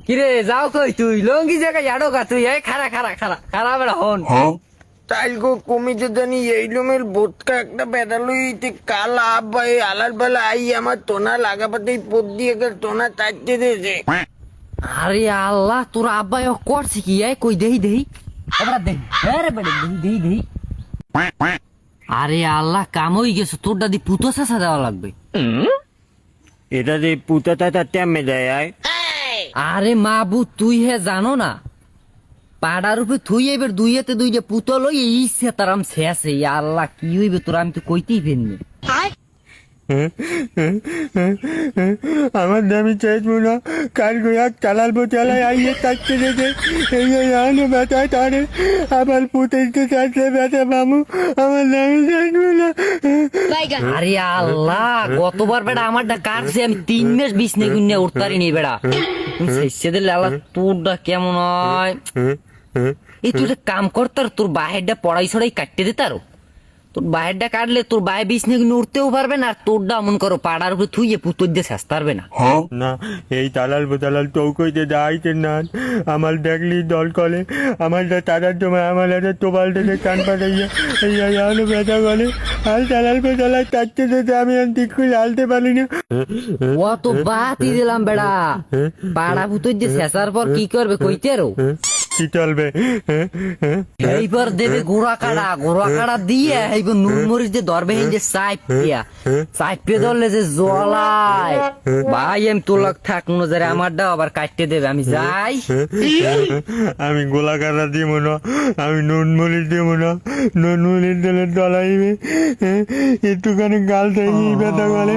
কিরে যাও কই তুই লঙ্গি জায়গায় আড়ো গা তুই এই খারা খারা খারা খারা বেড়া হন তাইল গো কমিতে জানি এই লোমের বোধকা একটা বেড়ালুই কাল আব্বাই আলার বেলা আই আমার টোনা লাগাপাতেই পদ দিয়ে গেল টোনা চাইতে দিয়েছে। আরে আল্লাহ তোর আব্বা করছে কি এই কই দেহি দেহি এবার দেহি আরে বেড়ে দেহি দেহি দেহি আরে আল্লাহ কাম হই গেছে তোর দাদি পুতো শাসা দেওয়া লাগবে। এটা যে পুতাটা তার টেমে দেয় আয়। আরে মাবু তুই হে জানো না পাড়ার উপরে থুই এবার দুইয়েতে দুইটা পুতল ওই ইচ্ছে তারাম শেষে আল্লাহ কি হইবে তোর আমি তো কইতেই ফেলনি। আমার দামি চাইবো না কাল গোয়া চালালবো চালাই আইয়ে থাকতে যেতে এই আনো ব্যথা তারে আবার পুতেতে চাইতে ব্যথা মামু আমার দামি চাইবো না। আরে আল্লাহ গতবার বেড়া আমারটা কাটছে আমি 3 মাস বিছনে গুন্নে উঠতারি নি বেড়া শেষে দিলে আল্লাহ তোরটা কেমন হয় এই তুই একটা কাম করতার তোর বাহেরটা পড়াই ছড়াই কাটতে দে তারও তোর বাহেরটা কাটলে তোর বাহে বিছনে গুন্নে উঠতেও পারবে না আর তোরটা এমন করো পাড়ার উপরে থুইয়ে পুতর দিয়ে শেষ পারবে না। না এই তালাল বোতালাল চৌকইতে দাঁড়াইতে না আমার দেখলি দল কলে আমার তারার সময় আমার একটা টোবাল থেকে কান পাঠাইয়া এই আনো ব্যথা বলে আর তালাল বোতালাল কাটতে যেতে আমি আর ঠিক করে আলতে পারি না। ও তো বাতি দিলাম বেড়া পাড়া পুতর দিয়ে শেষার পর কি করবে কইতে আরো কি চলবে এইবার দেবে গোড়া কাড়া দিয়ে এইবার নুন মরিচ দিয়ে ধরবে এই যে সাইপিয়া ধরলে যে জলায় ভাই আমি তোলাক থাক নজরে আমারটা আবার কাটতে দেবে আমি যাই। আমি গোলা কাটা দিব না আমি নুন মরিচ দিব না নুন মরিচ দিলে ডলাইবে একটুখানি গাল থেকে ব্যথা বলে।